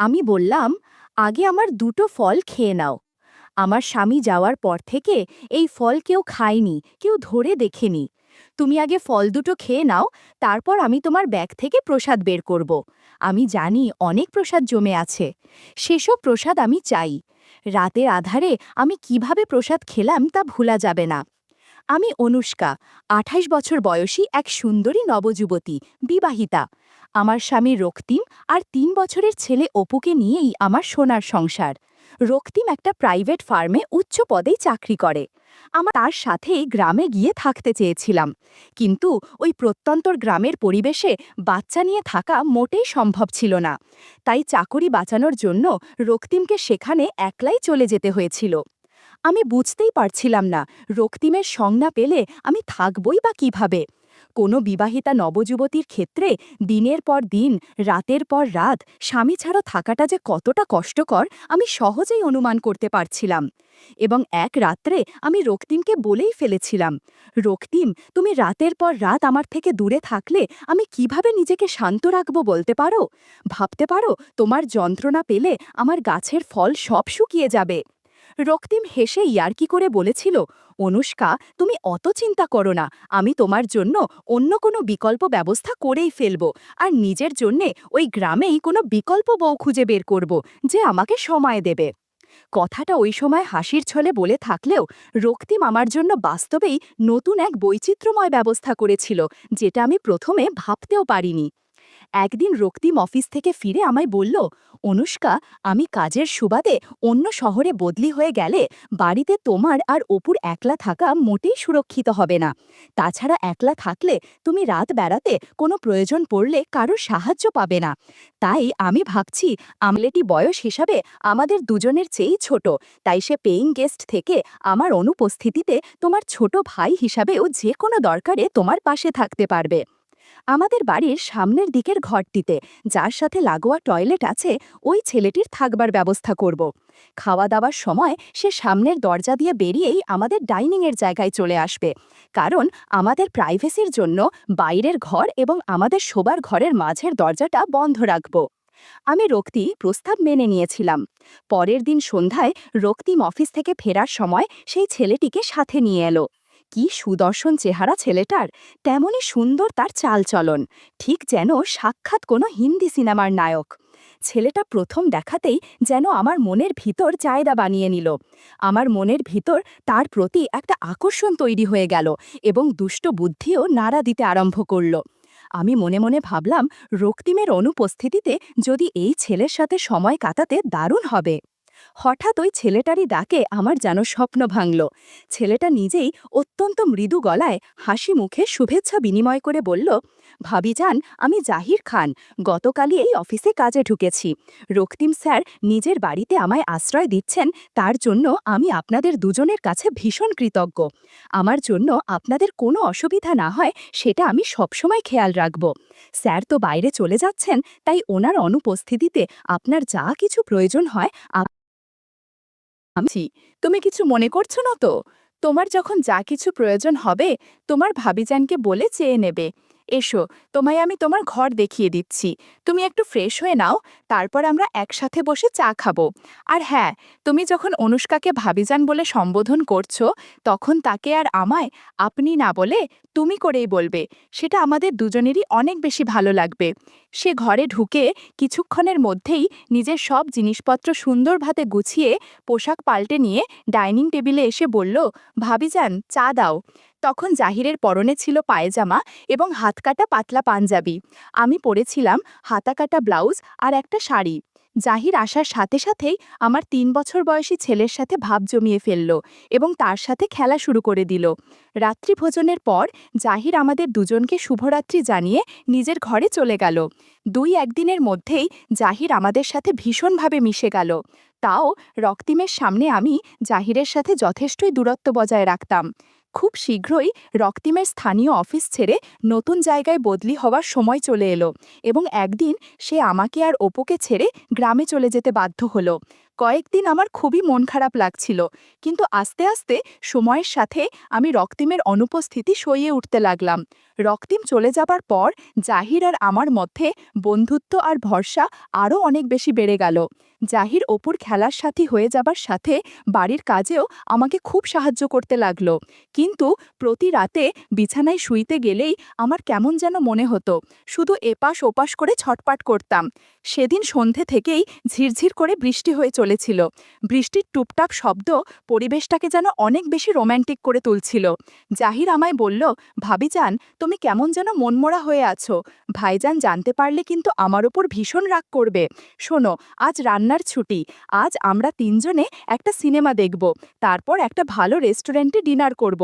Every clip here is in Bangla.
আমি বললাম, আগে আমার দুটো ফল খেয়ে নাও। আমার স্বামী যাওয়ার পর থেকে এই ফল কেউ খায়নি, কেউ ধরে দেখেনি। তুমি আগে ফল দুটো খেয়ে নাও, তারপর আমি তোমার ব্যাগ থেকে প্রসাদ বের করব। আমি জানি অনেক প্রসাদ জমে আছে। সেসব প্রসাদ আমি চাই। রাতের আধারে আমি কিভাবে প্রসাদ খেলাম তা ভোলা যাবে না। আমি অনুষ্কা, ২৮ বছর বয়সী এক সুন্দরী নবযুবতী, বিবাহিতা। আমার স্বামী রক্তিম আর ৩ বছরের ছেলে অপুকে নিয়েই আমার সোনার সংসার। রক্তিম একটা প্রাইভেট ফার্মে উচ্চ পদেই চাকরি করে। আমার তার সাথেই গ্রামে গিয়ে থাকতে চেয়েছিলাম, কিন্তু ওই প্রত্যন্তর গ্রামের পরিবেশে বাচ্চা নিয়ে থাকা মোটেই সম্ভব ছিল না। তাই চাকরি বাঁচানোর জন্য রক্তিমকে সেখানে একলাই চলে যেতে হয়েছিল। আমি বুঝতেই পারছিলাম না রক্তিমের সংজ্ঞা পেলে আমি থাকবই বা কিভাবে। কোনো বিবাহিতা নবযুবতীর ক্ষেত্রে দিনের পর দিন, রাতের পর রাত স্বামী ছাড়া থাকাটা যে কতটা কষ্টকর আমি সহজেই অনুমান করতে পারছিলাম। এবং এক রাত্রে আমি রক্তিমকে বলেই ফেলেছিলাম, রক্তিম, তুমি রাতের পর রাত আমার থেকে দূরে থাকলে আমি কিভাবে নিজেকে শান্ত রাখব বলতে পারো? ভাবতে পারো তোমার যন্ত্রণা পেলে আমার গাছের ফল সব শুকিয়ে যাবে। রক্তিম হেসে ইয়ার্কি করে বলেছিল, অনুষ্কা, তুমি অত চিন্তা করো না, আমি তোমার জন্য অন্য কোনো বিকল্প ব্যবস্থা করেই ফেলব, আর নিজের জন্যে ওই গ্রামেই কোনো বিকল্প বউ খুঁজে বের করব, যে আমাকে সময় দেবে। কথাটা ওই সময় হাসির ছলে বলে থাকলেও রক্তিম আমার জন্য বাস্তবেই নতুন এক বৈচিত্র্যময় ব্যবস্থা করেছিল, যেটা আমি প্রথমে ভাবতেও পারিনি। একদিন রক্তিম অফিস থেকে ফিরে আমায় বলল, অনুষ্কা, আমি কাজের সুবাদে অন্য শহরে বদলি হয়ে গেলে বাড়িতে তোমার আর অপুর একলা থাকা মোটেই সুরক্ষিত হবে না। তাছাড়া একলা থাকলে তুমি রাত বেড়াতে কোনো প্রয়োজন পড়লে কারো সাহায্য পাবে না। তাই আমি ভাবছি আমলেটি বয়স হিসাবে আমাদের দুজনের চেয়েই ছোট, তাই সে পেইং গেস্ট থেকে আমার অনুপস্থিতিতে তোমার ছোট ভাই হিসাবেও যে কোনো দরকারে তোমার পাশে থাকতে পারবে। আমাদের বাড়ির সামনের দিকের ঘরটিতে, যার সাথে লাগোয়া টয়লেট আছে, ওই ছেলেটির থাকবার ব্যবস্থা করব। খাওয়া দাওয়ার সময় সে সামনের দরজা দিয়ে বেরিয়েই আমাদের ডাইনিংয়ের জায়গায় চলে আসবে, কারণ আমাদের প্রাইভেসির জন্য বাইরের ঘর এবং আমাদের শোবার ঘরের মাঝের দরজাটা বন্ধ রাখব। আমি রক্তিম প্রস্তাব মেনে নিয়েছিলাম। পরের দিন সন্ধ্যায় রক্তিম অফিস থেকে ফেরার সময় সেই ছেলেটিকে সাথে নিয়ে এলো। কি সুদর্শন চেহারা ছেলেটার, তেমনই সুন্দর তার চালচলন, ঠিক যেন সাক্ষাৎ কোনো হিন্দি সিনেমার নায়ক। ছেলেটা প্রথম দেখাতেই যেন আমার মনের ভিতর জায়গা বানিয়ে নিল। আমার মনের ভিতর তার প্রতি একটা আকর্ষণ তৈরি হয়ে গেল এবং দুষ্ট বুদ্ধিও নাড়া দিতে আরম্ভ করল। আমি মনে মনে ভাবলাম, রক্তিমের অনুপস্থিতিতে যদি এই ছেলের সাথে সময় কাটাতে দারুণ হবে। হঠাৎ ওই ছেলেটারই ডাকে আমার যেন স্বপ্ন ভাঙল। ছেলেটা নিজেই অত্যন্ত মৃদু গলায় হাসি মুখে শুভেচ্ছা বিনিময় করে বলল, ভাবিজান, আমি জাহির খান, গতকালই এই অফিসে কাজে ঢুকেছি। রক্তিম স্যার নিজের বাড়িতে আমায় আশ্রয় দিচ্ছেন, তার জন্য আমি আপনাদের দুজনের কাছে ভীষণ কৃতজ্ঞ। আমার জন্য আপনাদের কোনো অসুবিধা না হয় সেটা আমি সবসময় খেয়াল রাখব। স্যার তো বাইরে চলে যাচ্ছেন, তাই ওনার অনুপস্থিতিতে আপনার যা কিছু প্রয়োজন হয় আমি, তুমি কিছু মনে করছো না তো? তোমার যখন যা কিছু প্রয়োজন হবে তোমার ভাবিজানকে বলে চেয়ে নেবে। এসো, তোমায় আমি তোমার ঘর দেখিয়ে দিচ্ছি। তুমি একটু ফ্রেশ হয়ে নাও, তারপর আমরা একসাথে বসে চা খাবো। আর হ্যাঁ, তুমি যখন অনুষ্কাকে ভাবিজান বলে সম্বোধন করছো, তখন তাকে আর আমায় আপনি না বলে তুমি করেই বলবে। সেটা আমাদের দুজনেরই অনেক বেশি ভালো লাগবে। সে ঘরে ঢুকে কিছুক্ষণের মধ্যেই নিজের সব জিনিসপত্র সুন্দরভাবে গুছিয়ে পোশাক পাল্টে নিয়ে ডাইনিং টেবিলে এসে বলল, ভাবিজান, চা দাও। তখন জাহিরের পরনে ছিল পায়জামা এবং হাতকাটা পাতলা পাঞ্জাবি। আমি পরেছিলাম হাতাকাটা ব্লাউজ আর একটা শাড়ি। জাহির আসার সাথে সাথেই আমার ৩ বছর বয়সী ছেলের সাথে ভাব জমিয়ে ফেলল এবং তার সাথে খেলা শুরু করে দিল। রাত্রিভোজনের পর জাহির আমাদের দুজনকে শুভরাত্রি জানিয়ে নিজের ঘরে চলে গেল। ২-১ দিনের মধ্যেই জাহির আমাদের সাথে ভীষণভাবে মিশে গেল। তাও রক্তিমের সামনে আমি জাহিরের সাথে যথেষ্টই দূরত্ব বজায় রাখতাম। খুব শীঘ্রই রক্তিমের স্থানীয় অফিস ছেড়ে নতুন জায়গায় বদলি হওয়ার সময় চলে এলো এবং একদিন সে আমাকে আর অপুকে ছেড়ে গ্রামে চলে যেতে বাধ্য হলো। কয়েকদিন আমার খুবই মন খারাপ লাগছিল, কিন্তু আস্তে আস্তে সময়ের সাথে আমি রক্তিমের অনুপস্থিতি সইয়ে উঠতে লাগলাম। রক্তিম চলে যাবার পর জাহির আর আমার মধ্যে বন্ধুত্ব আর ভরসা আরও অনেক বেশি বেড়ে গেল। জাহির অপুর খেলার সাথী হয়ে যাবার সাথে বাড়ির কাজেও আমাকে খুব সাহায্য করতে লাগলো। কিন্তু প্রতি রাতে বিছানায় শুইতে গেলেই আমার কেমন যেন মনে হতো, শুধু এপাশ ওপাশ করে ছটপাট করতাম। সেদিন সন্ধে থেকেই ঝিরঝির করে বৃষ্টি হয়ে চলেছিল। বৃষ্টির টুপটাপ শব্দ পরিবেশটাকে যেন অনেক বেশি রোম্যান্টিক করে তুলছিল। জাহির আমায় বলল, ভাবিজান, তুমি কেমন যেন মনমরা হয়ে আছো। ভাইজান জানতে পারলে কিন্তু আমার ওপর ভীষণ রাগ করবে। শোনো, আজ রান্নার ছুটি। আজ আমরা তিনজনে একটা সিনেমা দেখব, তারপর একটা ভালো রেস্টুরেন্টে ডিনার করব।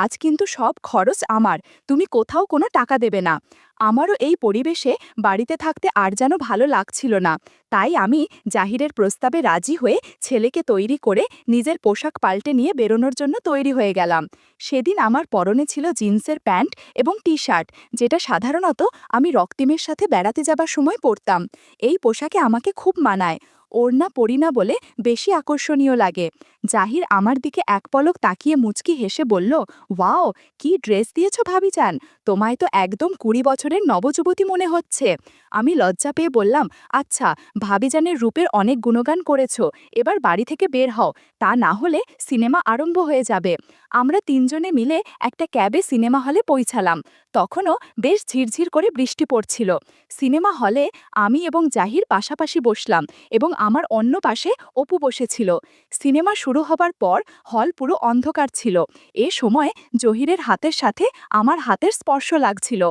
আজ কিন্তু সব খরচ আমার, তুমি কোথাও কোনো টাকা দেবে না। আমারও এই পরিবেশে বাড়িতে থাকতে আর যেন ভালো লাগছিল না। তাই আমি জাহিরের প্রস্তাবে রাজি হয়ে ছেলেকে তৈরি করে নিজের পোশাক পাল্টে নিয়ে বেরোনোর জন্য তৈরি হয়ে গেলাম। সেদিন আমার পরনে ছিল জিন্সের প্যান্ট এবং টি শার্ট, যেটা সাধারণত আমি রক্তিমের সাথে বেড়াতে যাবার সময় পরতাম। এই পোশাকে আমাকে খুব মানায়। ওড়না পরি না বলে বেশি আকর্ষণীয় লাগে। জাহির আমার দিকে এক পলক তাকিয়ে মুচকি হেসে বলল, ওয়াও, কি ড্রেস দিয়েছ ভাবিজান, তোমায় তো একদম 20 বছরের নবযুবতী মনে হচ্ছে। আমি লজ্জা পেয়ে বললাম, আচ্ছা, ভাবিজানের রূপের অনেক গুণগান করেছ, এবার বাড়ি থেকে বের হও, তা না হলে সিনেমা আরম্ভ হয়ে যাবে। আমরা তিনজনে মিলে একটা ক্যাবে সিনেমা হলে পৌঁছালাম। তখনও বেশ ঝিরঝির করে বৃষ্টি পড়ছিল। সিনেমা হলে আমি এবং জাহির পাশাপাশি বসলাম এবং আমার অন্য পাশে অপু বসেছিল। সিনেমা শুরু হবার পর হল পুরো অন্ধকার ছিল। এ সময় জহিরের হাতের সাথে আমার হাতের স্পর্শ লাগছিল।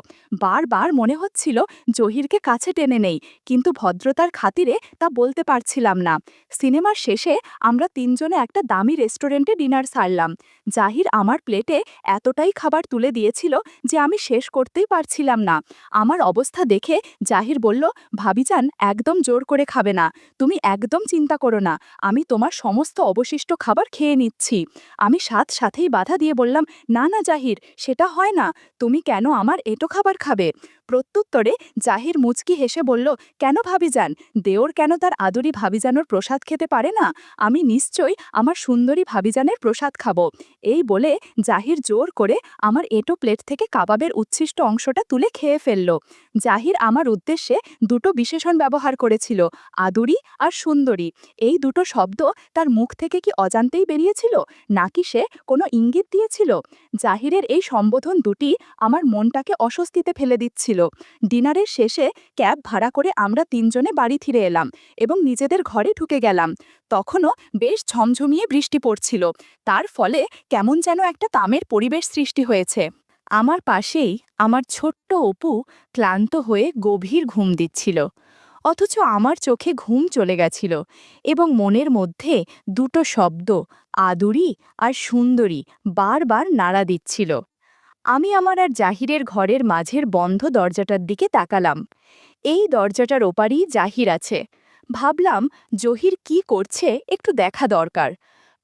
বারবার মনে হচ্ছিল জহিরকে কাছে টেনে নেই, কিন্তু ভদ্রতার খাতিরে তা বলতে পারছিলাম না। সিনেমার শেষে আমরা তিনজনে একটা দামি রেস্টুরেন্টে ডিনার সারলাম। জাহির আমার প্লেটে এতটাই খাবার তুলে দিয়েছিল যে আমি শেষ করতেই পারছিলাম না। আমার অবস্থা দেখে জাহির বলল, ভাবিজান, একদম জোর করে খাবে না, তুমি একদম চিন্তা করো না, আমি তোমার সমস্ত অবশিষ্ট খাবার খেয়ে নিচ্ছি। আমি সাথেই বাধা দিয়ে বললাম, না না জাহির, সেটা হয় না, তুমি কেন আমার এটো খাবার খাবে? প্রত্যুত্তরে জাহির মুচকি হেসে বলল, কেন ভাবিজান, দেওর কেন তার আদরি ভাবিজানোর প্রসাদ খেতে পারে না? আমি নিশ্চয়ই আমার সুন্দরী ভাবিজানের প্রসাদ খাবো। এই বলে জাহির জোর করে আমার এটো প্লেট থেকে কাবাবের উচ্ছিষ্ট অংশটা তুলে খেয়ে ফেলল। জাহির আমার উদ্দেশ্যে দুটো বিশেষণ ব্যবহার করেছিল, আদুরি আর সুন্দরী। এই দুটো শব্দ তার মুখ থেকে কি অজান্তেই বেরিয়েছিল, নাকি সে কোনো ইঙ্গিত দিয়েছিল? জাহিরের এই সম্বোধন দুটি আমার মনটাকে অস্বস্তিতে ফেলে দিচ্ছিল। ডিনারের শেষে ক্যাব ভাড়া করে আমরা তিনজনে বাড়ি ফিরে এলাম এবং নিজেদের ঘরে ঢুকে গেলাম। তখনও বেশ ঝমঝমিয়ে বৃষ্টি পড়ছিল, তার ফলে কেমন যেন একটা তামের পরিবেশ সৃষ্টি হয়েছে। আমার পাশেই আমার ছোট্ট অপু ক্লান্ত হয়ে গভীর ঘুম দিচ্ছিল, অথচ আমার চোখে ঘুম চলে গেছিল এবং মনের মধ্যে দুটো শব্দ, আদুরি আর সুন্দরী, বারবার নাড়া দিচ্ছিল। আমি আমার আর জাহিরের ঘরের মাঝের বন্ধ দরজাটার দিকে তাকালাম। এই দরজাটার ওপারেই জাহির আছে। ভাবলাম, জহির কি করছে একটু দেখা দরকার।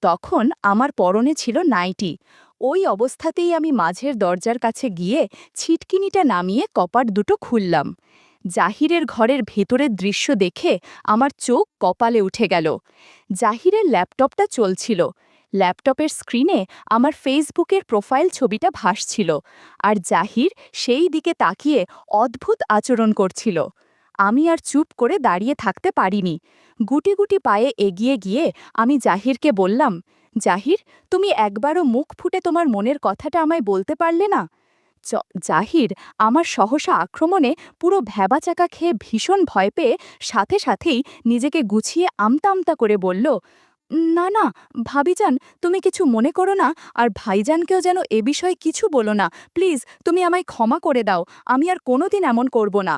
তখন আমার পরনে ছিল নাইটি। ওই অবস্থাতেই আমি মাঝের দরজার কাছে গিয়ে ছিটকিনিটা নামিয়ে কপাট দুটো খুললাম। জাহিরের ঘরের ভেতরের দৃশ্য দেখে আমার চোখ কপালে উঠে গেল। জাহিরের ল্যাপটপটা চলছিল। ল্যাপটপের স্ক্রিনে আমার ফেসবুকের প্রোফাইল ছবিটা ভাসছিল, আর জাহির সেই দিকে তাকিয়ে অদ্ভুত আচরণ করছিল। আমি আর চুপ করে দাঁড়িয়ে থাকতে পারিনি। গুটি গুটি পায়ে এগিয়ে গিয়ে আমি জাহিরকে বললাম, জাহির, তুমি একবারও মুখ ফুটে তোমার মনের কথাটা আমায় বলতে পারলে না? জাহির আমার সহসা আক্রমণে পুরো ভ্যাবাচাকা খেয়ে ভীষণ ভয় পেয়ে সাথেই নিজেকে গুছিয়ে আমতা আমতা করে বলল, না না ভাবিজান, তুমি কিছু মনে করো না, আর ভাইজানকেও যেন এ বিষয়ে কিছু বলো না, প্লিজ তুমি আমায় ক্ষমা করে দাও, আমি আর কোনোদিন এমন করব না।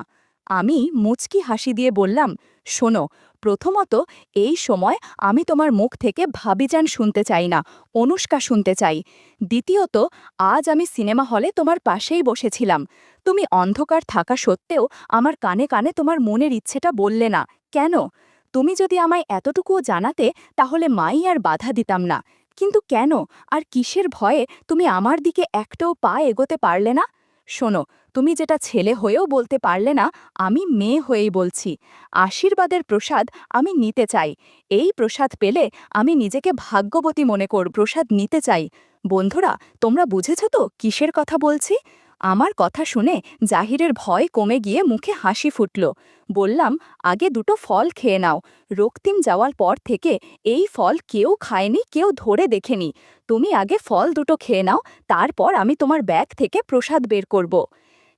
আমি মুচকি হাসি দিয়ে বললাম, শোনো, প্রথমত এই সময় আমি তোমার মুখ থেকে ভাবিজান শুনতে চাই না, অনুষ্কা শুনতে চাই। দ্বিতীয়ত, আজ আমি সিনেমা হলে তোমার পাশেই বসেছিলাম। তুমি অন্ধকার থাকা সত্ত্বেও আমার কানে কানে তোমার মনের ইচ্ছেটা বললে না কেন? তুমি যদি আমায় এতটুকুও জানাতে, তাহলে মাই আর বাধা দিতাম না। কিন্তু কেন আর কিসের ভয়ে তুমি আমার দিকে একটাও পা এগোতে পারলে না? শোনো, তুমি যেটা ছেলে হয়েও বলতে পারলে না, আমি মেয়ে হয়েই বলছি। আশীর্বাদের প্রসাদ আমি নিতে চাই। এই প্রসাদ পেলে আমি নিজেকে ভাগ্যবতী মনে প্রসাদ নিতে চাই। বন্ধুরা, তোমরা বুঝেছ তো কিসের কথা বলছি? আমার কথা শুনে জাহিরের ভয় কমে গিয়ে মুখে হাসি ফুটল। বললাম, আগে দুটো ফল খেয়ে নাও। রক্তিম যাওয়ার পর থেকে এই ফল কেউ খায়নি, কেউ ধরে দেখেনি। তুমি আগে ফল দুটো খেয়ে নাও, তারপর আমি তোমার ব্যাগ থেকে প্রসাদ বের করব।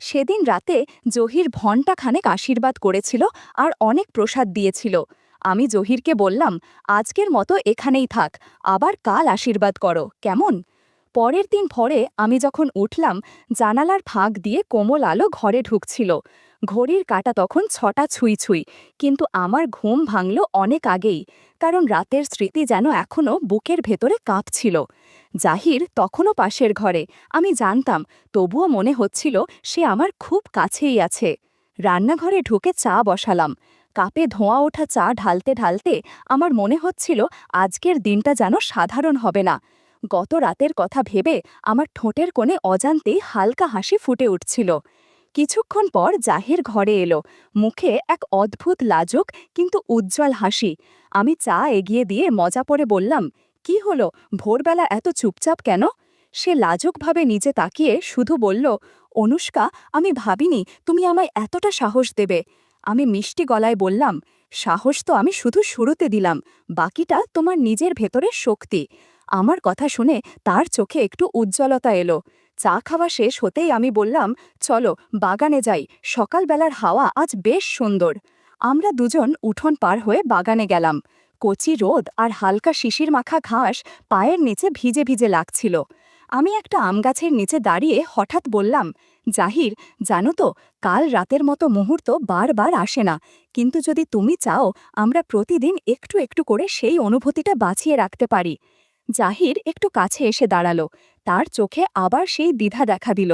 সেদিন রাতে জহির ঘণ্টাখানেক আশীর্বাদ করেছিল আর অনেক প্রসাদ দিয়েছিল। আমি জহিরকে বললাম, আজকের মতো এখানেই থাক, আবার কাল আশীর্বাদ করো, কেমন? পরের দিন ভোরে আমি যখন উঠলাম, জানালার ফাঁক দিয়ে কোমল আলো ঘরে ঢুকছিল। ঘড়ির কাঁটা তখন ৬টা ছুঁই ছুঁই, কিন্তু আমার ঘুম ভাঙল অনেক আগেই, কারণ রাতের স্মৃতি যেন এখনও বুকের ভেতরে কাঁপছিল। জাহির তখনও পাশের ঘরে, আমি জানতাম, তবুও মনে হচ্ছিল সে আমার খুব কাছেই আছে। রান্নাঘরে ঢুকে চা বসালাম। কাপে ধোঁয়া ওঠা চা ঢালতে ঢালতে আমার মনে হচ্ছিল আজকের দিনটা যেন সাধারণ হবে না। গত রাতের কথা ভেবে আমার ঠোঁটের কোণে অজান্তেই হালকা হাসি ফুটে উঠছিল। কিছুক্ষণ পর জাহির ঘরে এলো, মুখে এক অদ্ভুত লাজুক কিন্তু উজ্জ্বল হাসি। আমি চা এগিয়ে দিয়ে মজা করে বললাম, কি হলো, ভোরবেলা এত চুপচাপ কেন? সে লাজুকভাবে নিচে তাকিয়ে শুধু বলল, অনুষ্কা, আমি ভাবিনি তুমি আমায় এতটা সাহস দেবে। আমি মিষ্টি গলায় বললাম, সাহস তো আমি শুধু শুরুতে দিলাম, বাকিটা তোমার নিজের ভেতরের শক্তি। আমার কথা শুনে তার চোখে একটু উজ্জ্বলতা এলো। চা খাওয়া শেষ হতেই আমি বললাম, চলো বাগানে যাই, সকালবেলার হাওয়া আজ বেশ সুন্দর। আমরা দুজন উঠোন পার হয়ে বাগানে গেলাম। কচি রোদ আর হালকা শিশির মাখা ঘাস পায়ের নিচে ভিজে ভিজে লাগছিল। আমি একটা আম গাছের নিচে দাঁড়িয়ে হঠাৎ বললাম, জাহির, জানো তো, কাল রাতের মতো মুহূর্ত বারবার আসে না, কিন্তু যদি তুমি চাও আমরা প্রতিদিন একটু একটু করে সেই অনুভূতিটা বাঁচিয়ে রাখতে পারি। জাহির একটু কাছে এসে দাঁড়ালো, তার চোখে আবার সেই দ্বিধা দেখা দিল।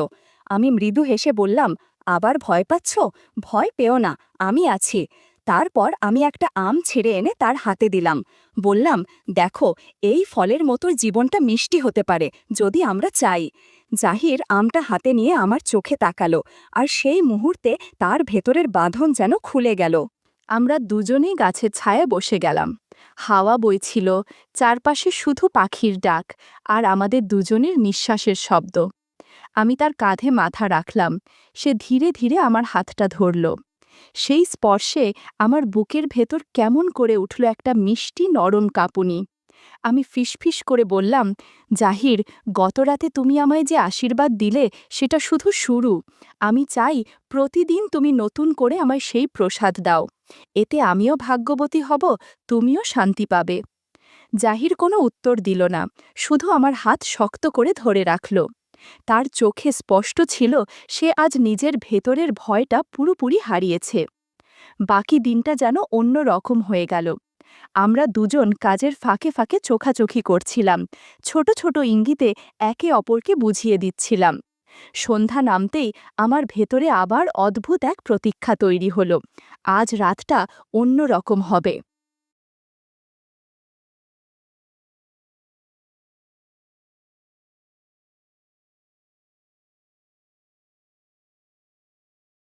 আমি মৃদু হেসে বললাম, আবার ভয় পাচ্ছ? ভয় পেও না, আমি আছি। তারপর আমি একটা আম ছিঁড়ে এনে তার হাতে দিলাম। বললাম, দেখো, এই ফলের মতো জীবনটা মিষ্টি হতে পারে যদি আমরা চাই। জাহির আমটা হাতে নিয়ে আমার চোখে তাকালো, আর সেই মুহূর্তে তার ভেতরের বাঁধন যেন খুলে গেল। আমরা দুজনেই গাছের ছায়ায় বসে গেলাম। হাওয়া বইছিল, চারপাশে শুধু পাখির ডাক আর আমাদের দুজনের নিঃশ্বাসের শব্দ। আমি তার কাঁধে মাথা রাখলাম, সে ধীরে ধীরে আমার হাতটা ধরল। সেই স্পর্শে আমার বুকের ভেতর কেমন করে উঠল একটা মিষ্টি নরম কাঁপুনি। আমি ফিসফিস করে বললাম, জাহির, গতরাতে তুমি আমায় যে আশীর্বাদ দিলে সেটা শুধু শুরু। আমি চাই প্রতিদিন তুমি নতুন করে আমায় সেই প্রসাদ দাও। এতে আমিও ভাগ্যবতী হব, তুমিও শান্তি পাবে। জাহির কোনো উত্তর দিল না, শুধু আমার হাত শক্ত করে ধরে রাখল। তার চোখে স্পষ্ট ছিল সে আজ নিজের ভেতরের ভয়টা পুরোপুরি হারিয়েছে। বাকি দিনটা যেন অন্য রকম হয়ে গেল। আমরা দুজন কাজের ফাঁকে ফাঁকে চোখাচোখি করছিলাম, ছোট ছোট ইঙ্গিতে একে অপরকে বুঝিয়ে দিচ্ছিলাম। সন্ধ্যা নামতেই আমার ভেতরে আবার অদ্ভুত এক প্রতীক্ষা তৈরি হলো। আজ রাতটা অন্য রকম হবে।